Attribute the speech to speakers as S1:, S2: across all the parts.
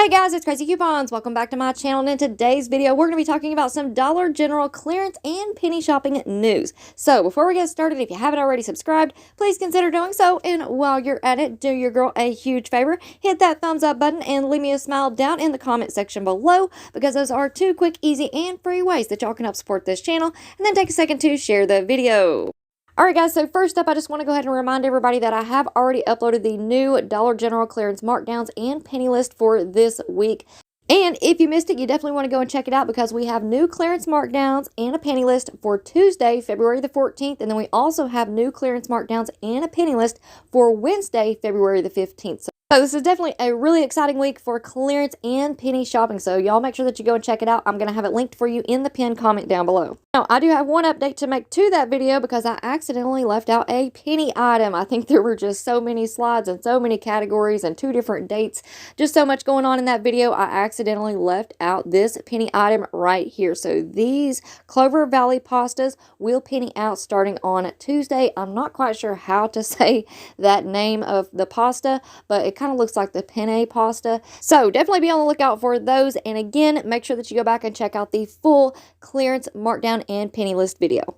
S1: Hey guys, it's Crazy Coupons. Welcome back to my channel, and in today's video, we're going to be talking about some Dollar General clearance and penny shopping news. So before we get started, if you haven't already subscribed, please consider doing so. And while you're at it, do your girl a huge favor. Hit that thumbs up button and leave me a smile down in the comment section below, because those are two quick, easy, and free ways that y'all can help support this channel. And then take a second to share the video. Alright guys, so first up, I just want to go ahead and remind everybody that I have already uploaded the new Dollar General clearance markdowns and penny list for this week. And if you missed it, you definitely want to go and check it out, because we have new clearance markdowns and a penny list for Tuesday, February the 14th. And then we also have new clearance markdowns and a penny list for Wednesday, February the 15th. So this is definitely a really exciting week for clearance and penny shopping. So y'all make sure that you go and check it out. I'm going to have it linked for you in the pinned comment down below. Now, I do have one update to make to that video, because I accidentally left out a penny item. I think there were just so many slides and so many categories and two different dates. Just so much going on in that video. I accidentally left out this penny item right here. So these Clover Valley pastas will penny out starting on Tuesday. I'm not quite sure how to say that name of the pasta, but it kind of looks like the penne pasta. So definitely be on the lookout for those. And again, make sure that you go back and check out the full clearance markdown and penny list video.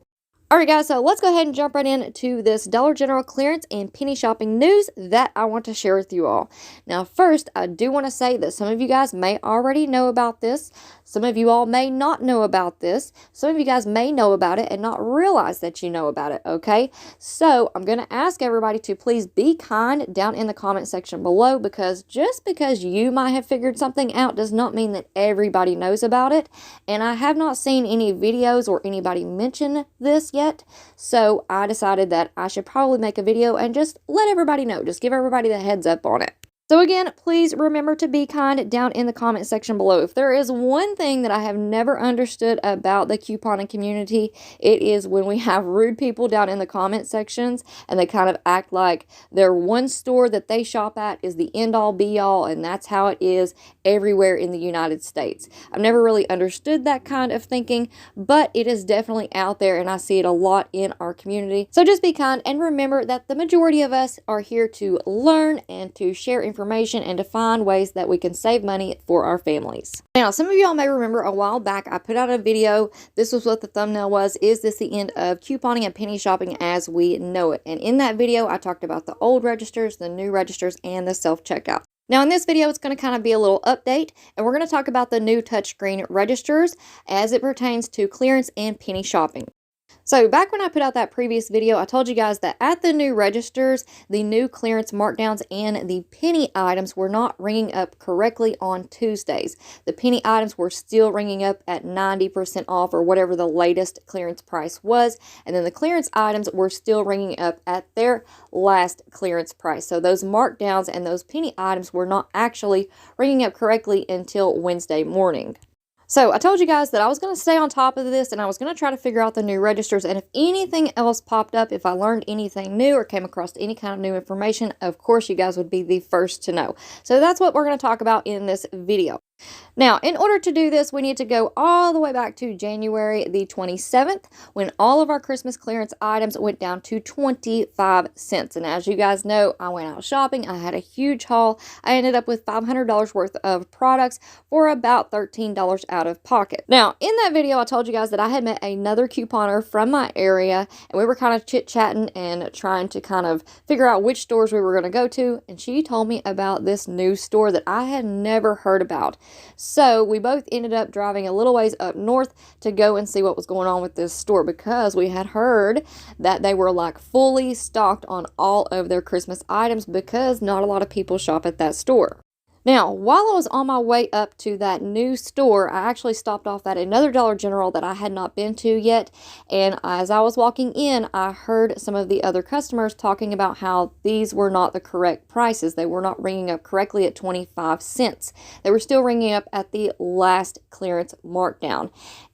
S1: Alright guys, so let's go ahead and jump right into this Dollar General clearance and penny shopping news that I want to share with you all. Now first, I do want to say that some of you guys may already know about this. Some of you all may not know about this. Some of you guys may know about it and not realize that you know about it, okay? So I'm going to ask everybody to please be kind down in the comment section below, because just because you might have figured something out does not mean that everybody knows about it. And I have not seen any videos or anybody mention this yet. So I decided that I should probably make a video and just let everybody know. Just give everybody the heads up on it. So again, please remember to be kind down in the comment section below. If there is one thing that I have never understood about the couponing community, it is when we have rude people down in the comment sections and they kind of act like their one store that they shop at is the end-all be-all, and that's how it is everywhere in the United States. I've never really understood that kind of thinking, but it is definitely out there, and I see it a lot in our community. So just be kind, and remember that the majority of us are here to learn and to share information and to find ways that we can save money for our families. Now, some of y'all may remember a while back I put out a video. This was what the thumbnail was. Is this the end of couponing and penny shopping as we know it? And in that video, I talked about the old registers, the new registers, and the self-checkout. Now in this video, it's going to kind of be a little update, and we're going to talk about the new touchscreen registers as it pertains to clearance and penny shopping. So back when I put out that previous video, I told you guys that at the new registers, the new clearance markdowns and the penny items were not ringing up correctly on Tuesdays. The penny items were still ringing up at 90% off, or whatever the latest clearance price was. And then the clearance items were still ringing up at their last clearance price. So those markdowns and those penny items were not actually ringing up correctly until Wednesday morning. So I told you guys that I was going to stay on top of this, and I was going to try to figure out the new registers, and if anything else popped up, if I learned anything new or came across any kind of new information, of course you guys would be the first to know. So that's what we're going to talk about in this video. Now, in order to do this, we need to go all the way back to January the 27th, when all of our Christmas clearance items went down to 25 cents. And as you guys know, I went out shopping. I had a huge haul. I ended up with $500 worth of products for about $13 out of pocket. Now, in that video, I told you guys that I had met another couponer from my area, and we were kind of chit-chatting and trying to kind of figure out which stores we were going to go to. And she told me about this new store that I had never heard about. So we both ended up driving a little ways up north to go and see what was going on with this store, because we had heard that they were like fully stocked on all of their Christmas items, because not a lot of people shop at that store. Now, while I was on my way up to that new store, I actually stopped off at another Dollar General that I had not been to yet. And as I was walking in, I heard some of the other customers talking about how these were not the correct prices. They were not ringing up correctly at 25 cents. They were still ringing up at the last clearance markdown.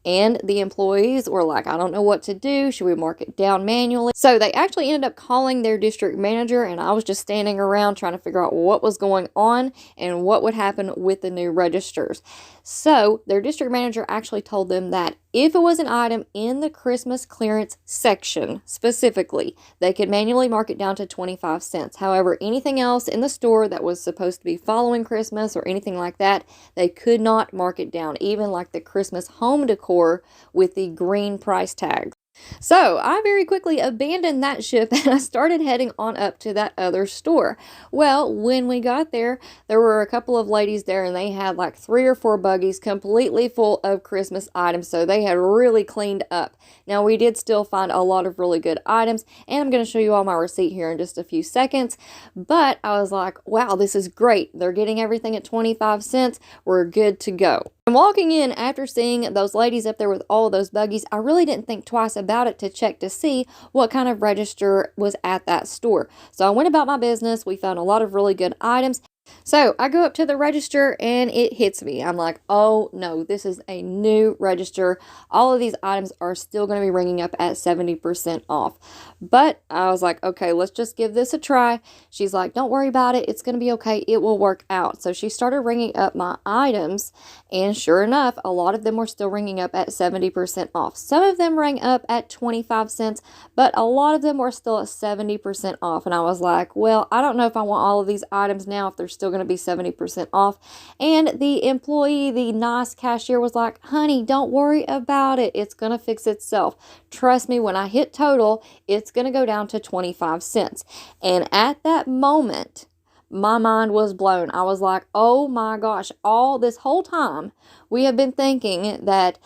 S1: And the employees were like, I don't know what to do. Should we mark it down manually? So they actually ended up calling their district manager, and I was just standing around trying to figure out what was going on and and what would happen with the new registers. So their district manager actually told them that if it was an item in the Christmas clearance section specifically, they could manually mark it down to 25 cents. However, anything else in the store that was supposed to be following Christmas or anything like that, they could not mark it down, even like the Christmas home decor with the green price tags. So I very quickly abandoned that ship and I started heading on up to that other store. Well, when we got there, there were a couple of ladies there and they had like 3 or 4 buggies completely full of Christmas items. So they had really cleaned up. Now we did still find a lot of really good items and I'm going to show you all my receipt here in just a few seconds. But I was like, wow, this is great. They're getting everything at 25 cents. We're good to go. And walking in after seeing those ladies up there with all of those buggies, I really didn't think twice about it to check to see what kind of register was at that store. So I went about my business. We found a lot of really good items. So I go up to the register and it hits me. I'm like, oh no, this is a new register. All of these items are still going to be ringing up at 70% off. But I was like, okay, let's just give this a try. She's like, don't worry about it. It's going to be okay. It will work out. So she started ringing up my items and sure enough, a lot of them were still ringing up at 70% off. Some of them rang up at 25 cents, but a lot of them were still at 70% off. And I was like, well, I don't know if I want all of these items now if they're still going to be 70% off. And the employee, the nice cashier, was like, honey, don't worry about it. It's going to fix itself. Trust me, when I hit total, it's going to go down to 25 cents. And at that moment, my mind was blown. I was like, oh my gosh, all this whole time we have been thinking that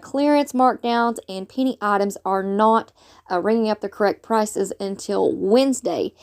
S1: clearance markdowns and penny items are not ringing up the correct prices until Wednesday.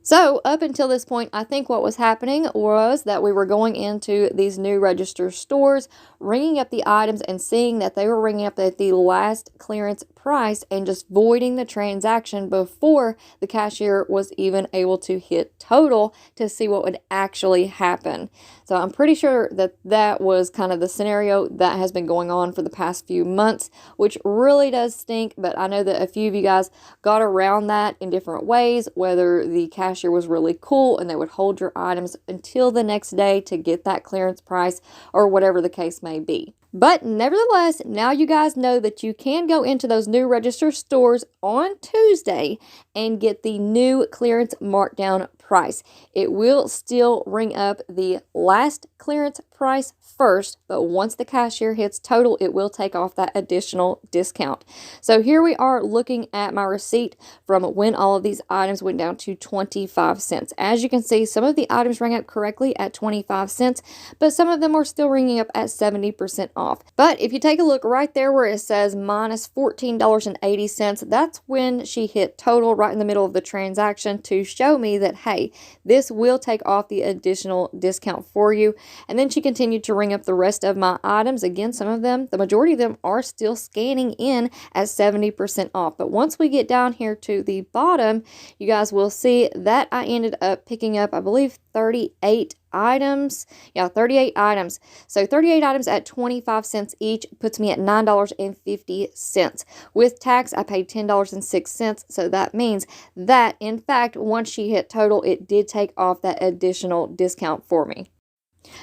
S1: So up until this point, I think what was happening was that we were going into these new register stores, ringing up the items and seeing that they were ringing up at the last clearance price and just voiding the transaction before the cashier was even able to hit total to see what would actually happen. So I'm pretty sure that that was kind of the scenario that has been going on for the past few months, which really does stink. But I know that a few of you guys got around that in different ways, whether the cashier was really cool and they would hold your items until the next day to get that clearance price or whatever the case may be. But nevertheless, now you guys know that you can go into those new register stores on Tuesday and get the new clearance markdown price. It will still ring up the last clearance price first, but once the cashier hits total, it will take off that additional discount. So here we are looking at my receipt from when all of these items went down to 25 cents. As you can see, some of the items rang up correctly at 25 cents, but some of them are still ringing up at 70% off. But if you take a look right there where it says minus $14.80, that's when she hit total right in the middle of the transaction to show me that, hey, this will take off the additional discount for you. And then she continued to ring up the rest of my items. Again, some of them, the majority of them are still scanning in at 70% off. But once we get down here to the bottom, you guys will see that I ended up picking up, I believe, 38 items. Yeah, 38 items. So 38 items at 25 cents each puts me at $9.50. With tax, I paid $10.06. So that means that, in fact, once she hit total, it did take off that additional discount for me.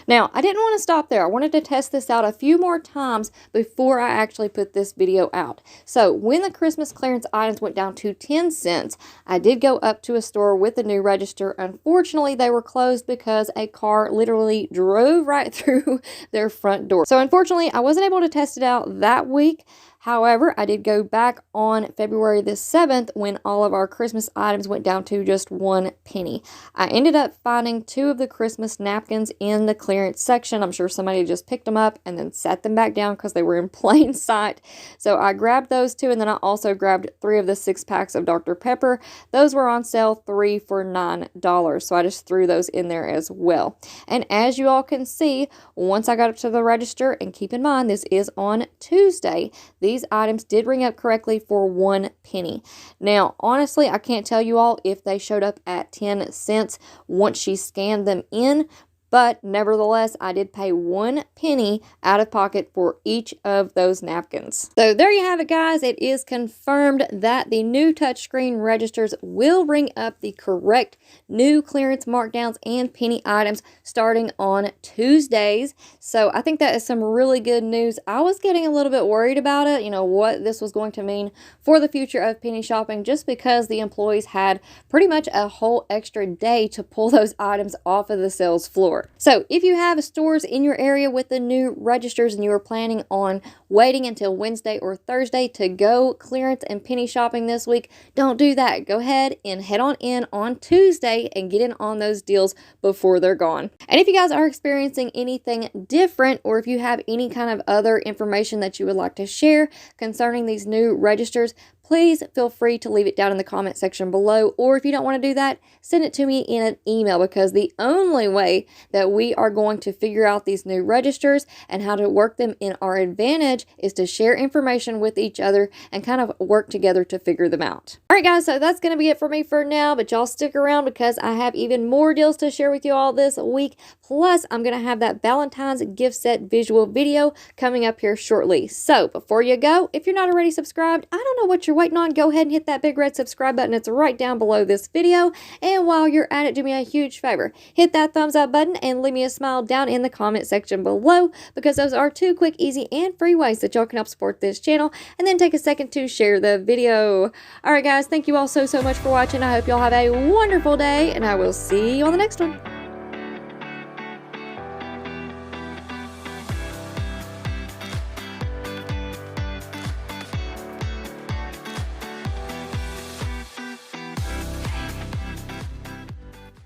S1: Now, I didn't want to stop there. I wanted to test this out a few more times before I actually put this video out. So when the Christmas clearance items went down to 10 cents, I did go up to a store with a new register. Unfortunately, they were closed because a car literally drove right through their front door. So unfortunately, I wasn't able to test it out that week. However, I did go back on February the 7th when all of our Christmas items went down to just 1 penny. I ended up finding 2 of the Christmas napkins in the clearance section. I'm sure somebody just picked them up and then set them back down because they were in plain sight. So I grabbed those 2, and then I also grabbed 3 of the 6 packs of Dr. Pepper. Those were on sale, 3 for $9. So I just threw those in there as well. And as you all can see, once I got up to the register, and keep in mind this is on Tuesday, these items did ring up correctly for 1 penny. Now, honestly, I can't tell you all if they showed up at 10 cents once she scanned them in, but nevertheless, I did pay 1 penny out of pocket for each of those napkins. So there you have it, guys. It is confirmed that the new touchscreen registers will bring up the correct new clearance markdowns and penny items starting on Tuesdays. So I think that is some really good news. I was getting a little bit worried about it, you know, what this was going to mean for the future of penny shopping, just because the employees had pretty much a whole extra day to pull those items off of the sales floor. So if you have stores in your area with the new registers and you are planning on waiting until Wednesday or Thursday to go clearance and penny shopping this week, don't do that. Go ahead and head on in on Tuesday and get in on those deals before they're gone. And if you guys are experiencing anything different, or if you have any kind of other information that you would like to share concerning these new registers, please feel free to leave it down in the comment section below, or if you don't want to do that, send it to me in an email, because the only way that we are going to figure out these new registers and how to work them in our advantage is to share information with each other and kind of work together to figure them out. All right, guys, so that's going to be it for me for now, but y'all stick around because I have even more deals to share with you all this week. Plus, I'm going to have that Valentine's gift set visual video coming up here shortly. So before you go, if you're not already subscribed, I don't know what you're waiting on. Go ahead and hit that big red subscribe button. It's right down below this video. And while you're at it, do me a huge favor. Hit that thumbs up button and leave me a smile down in the comment section below, because those are 2 quick, easy, and free ways that y'all can help support this channel. And then take a second to share the video. All right, guys, thank you all so much for watching. I hope y'all have a wonderful day, and I will see you on the next one.